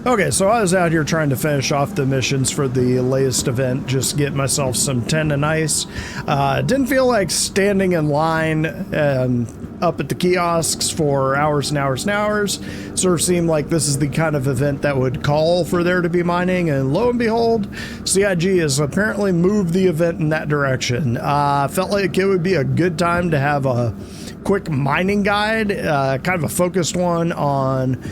Okay, so I was out here trying to finish off the missions for the latest event, just get myself some tin and ice. Didn't feel like standing in line up at the kiosks for hours and hours and hours. Sort of seemed like this is the kind of event that would call for there to be mining, and lo and behold, CIG has apparently moved the event in that direction. Felt like it would be a good time to have a quick mining guide, kind of a focused one on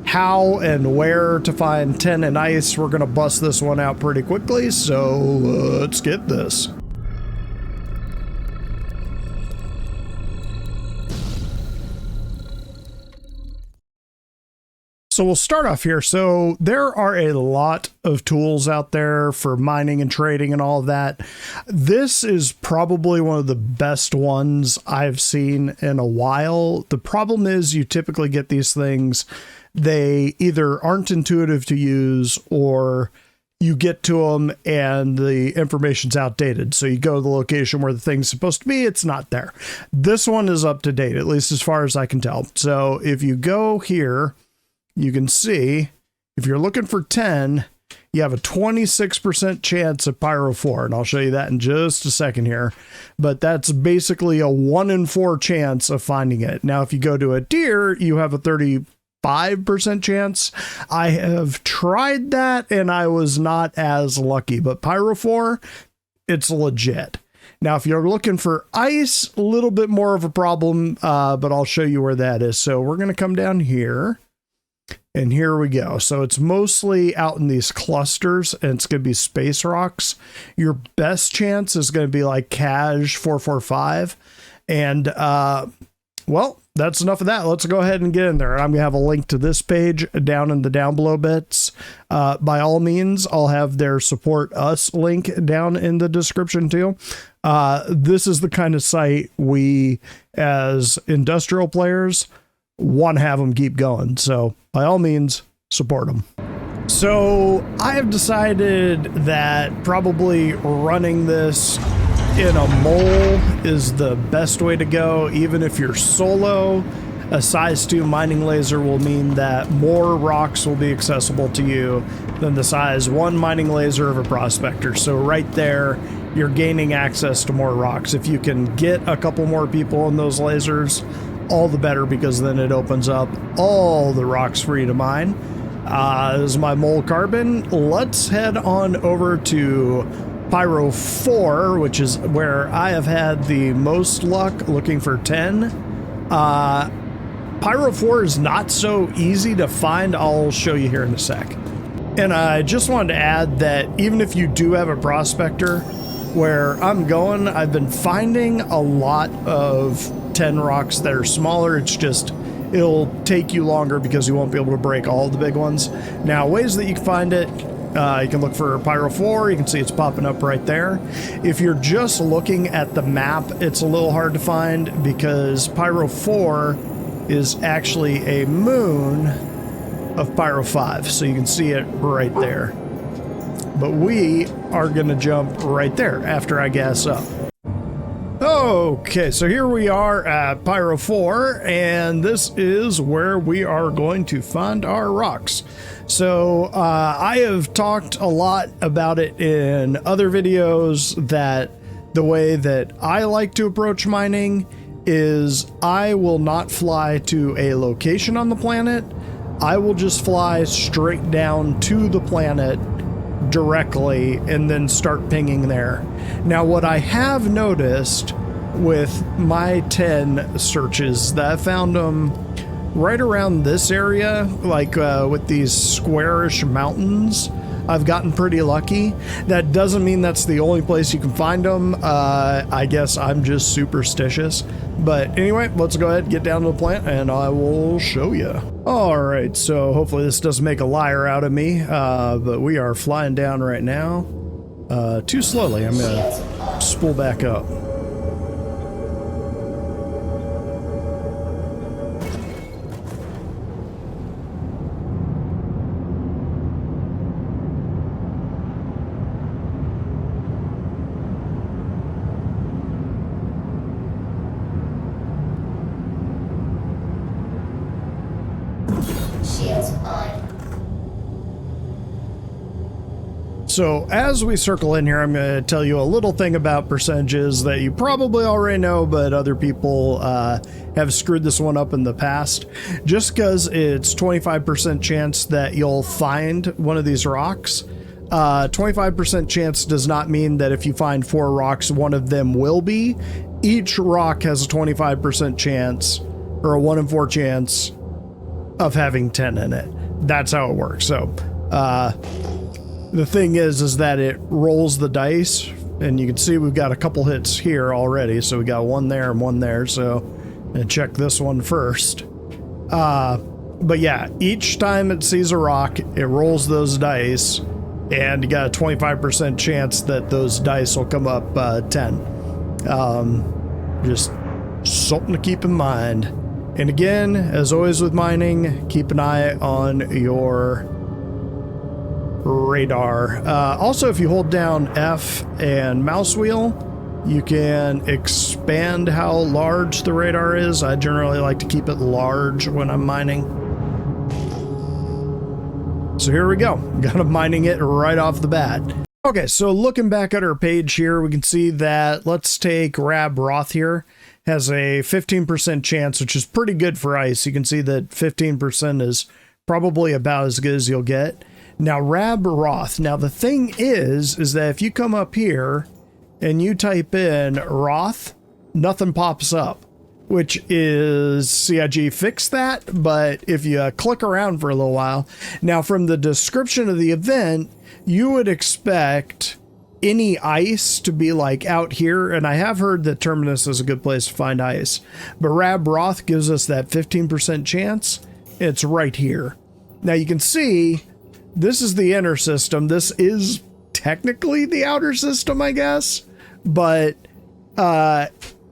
how and where to find tin and ice. We're gonna bust this one out pretty quickly, so let's get this. So we'll start off here. So there are a lot of tools out there for mining and trading and all of that. This is probably one of the best ones I've seen in a while. The problem is you typically get these things, they either aren't intuitive to use or you get to them and the information's outdated. So you go to the location where the thing's supposed to be, it's not there. This one is up to date, at least as far as I can tell. So if you go here, you can see if you're looking for 10, you have a 26% chance of Pyro IV, and I'll show you that in just a second here. But that's basically a 1 in 4 chance of finding it. Now, if you go to a deer, you have a 35% chance. I have tried that and I was not as lucky, but Pyro IV, it's legit. Now, if you're looking for ice, a little bit more of a problem, but I'll show you where that is. So we're going to come down here. And here we go. So it's mostly out in these clusters, and it's going to be space rocks. Your best chance is going to be like Cash 445. And, well, that's enough of that. Let's go ahead and get in there. And I'm going to have a link to this page down in the down below bits. By all means, I'll have their support us link down in the description too. This is the kind of site we, as industrial players, want to have them keep going. So by all means, support them. So I have decided that probably running this in a mole is the best way to go. Even if you're solo, a size 2 mining laser will mean that more rocks will be accessible to you than the size 1 mining laser of a prospector. So right there, you're gaining access to more rocks. If you can get a couple more people in those lasers, all the better, because then it opens up all the rocks for you to mine. This is my mole carbon. Let's head on over to Pyro IV, which is where I have had the most luck looking for 10. Pyro IV is not so easy to find. I'll show you here in a sec. And I just wanted to add that even if you do have a prospector, where I'm going, I've been finding a lot of 10 rocks that are smaller. It's just, it'll take you longer because you won't be able to break all the big ones. Now, ways that you can find it, you can look for Pyro IV. You can see it's popping up right there. If you're just looking at the map, it's a little hard to find because Pyro IV is actually a moon of Pyro V. So you can see it right there. But we are going to jump right there after I gas up. Okay, so here we are at Pyro IV, and this is where we are going to find our rocks. So I have talked a lot about it in other videos that the way that I like to approach mining is I will not fly to a location on the planet. I will just fly straight down to the planet directly and then start pinging there. Now, what I have noticed with my 10 searches, that I found them right around this area, like with these squarish mountains. I've gotten pretty lucky. That doesn't mean that's the only place you can find them. I guess I'm just superstitious. But anyway, let's go ahead and get down to the plant and I will show you. All right, so hopefully this doesn't make a liar out of me, but we are flying down right now. Too slowly. I'm gonna spool back up. Shields on. So as we circle in here, I'm going to tell you a little thing about percentages that you probably already know, but other people have screwed this one up in the past. Just because it's 25% chance that you'll find one of these rocks, 25% chance does not mean that if you find 4 rocks, one of them will be. Each rock has a 25% chance, or a 1 in 4 chance of having 10 in it. That's how it works. So, the thing is that it rolls the dice, and you can see we've got a couple hits here already. So we got one there and one there. So I'm gonna check this one first. But yeah, each time it sees a rock, it rolls those dice, and you got a 25% chance that those dice will come up 10. Just something to keep in mind. And again, as always with mining, keep an eye on your radar. Also, if you hold down F and mouse wheel, you can expand how large the radar is. I generally like to keep it large when I'm mining. So here we go. Got him mining it right off the bat. Okay, so looking back at our page here, we can see that, let's take Rab-Roth here, has a 15% chance, which is pretty good for ice. You can see that 15% is probably about as good as you'll get. Now, Rab-Roth. Now, the thing is that if you come up here and you type in Roth, nothing pops up, which is CIG fixed that. But if you click around for a little while, now from the description of the event, you would expect any ice to be like out here. And I have heard that Terminus is a good place to find ice, but Rab-Roth gives us that 15% chance. It's right here. Now you can see this is the inner system. This is technically the outer system, I guess. But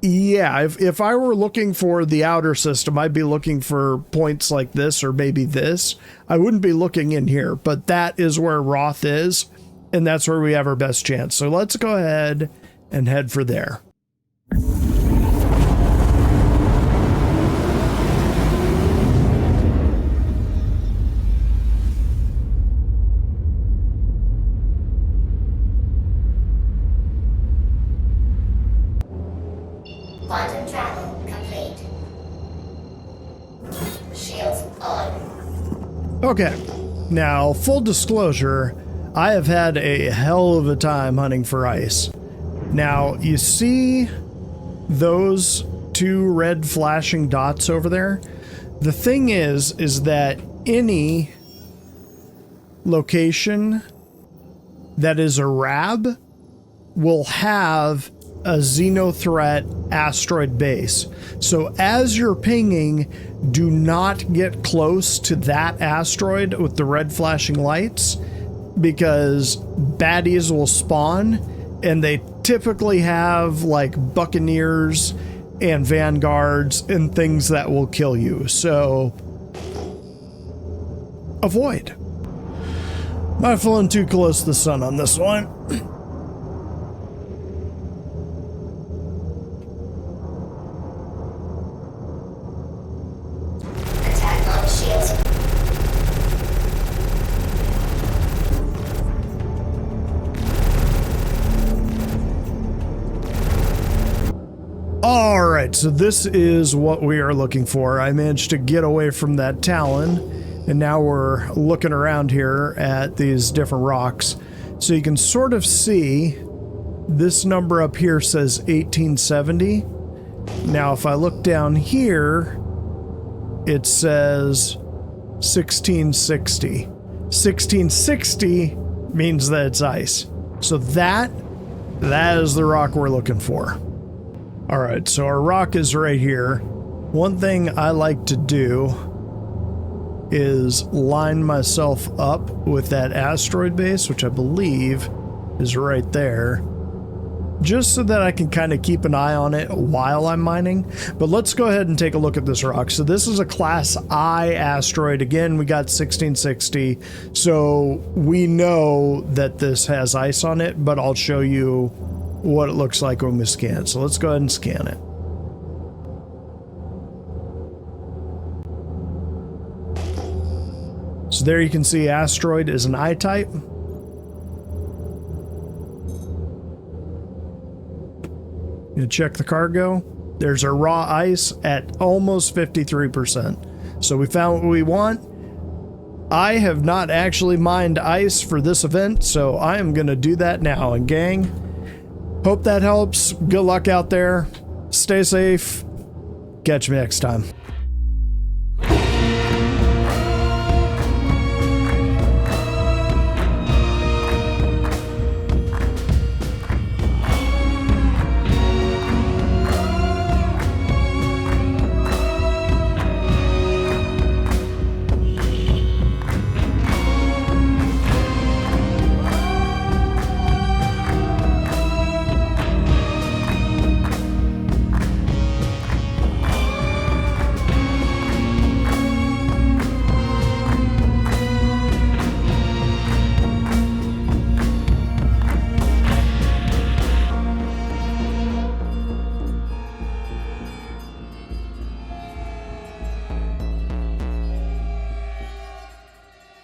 yeah, if I were looking for the outer system, I'd be looking for points like this or maybe this. I wouldn't be looking in here, but that is where Roth is, and that's where we have our best chance. So let's go ahead and head for there. Quantum travel complete. Shields on. Okay, now full disclosure, I have had a hell of a time hunting for ice. Now you see those 2 red flashing dots over there? The thing is that any location that is a Rab will have a Xenothreat asteroid base. So as you're pinging, do not get close to that asteroid with the red flashing lights, because baddies will spawn, and they typically have like Buccaneers and Vanguards and things that will kill you. So avoid. Might have flown too close to the sun on this one. Alright, so this is what we are looking for. I managed to get away from that Talon, and now we're looking around here at these different rocks. So you can sort of see this number up here says 1870. Now if I look down here, it says 1660. 1660 means that it's ice. So that is the rock we're looking for. All right, so our rock is right here. One thing I like to do is line myself up with that asteroid base, which I believe is right there, just so that I can kind of keep an eye on it while I'm mining. But let's go ahead and take a look at this rock. So this is a Class I asteroid. Again, we got 1660, so we know that this has ice on it, but I'll show you what it looks like when we scan it. So let's go ahead and scan it. So there you can see asteroid is an I-type. Gonna check the cargo. There's our raw ice at almost 53%. So we found what we want. I have not actually mined ice for this event, so I am gonna do that now. And gang, hope that helps. Good luck out there. Stay safe. Catch me next time.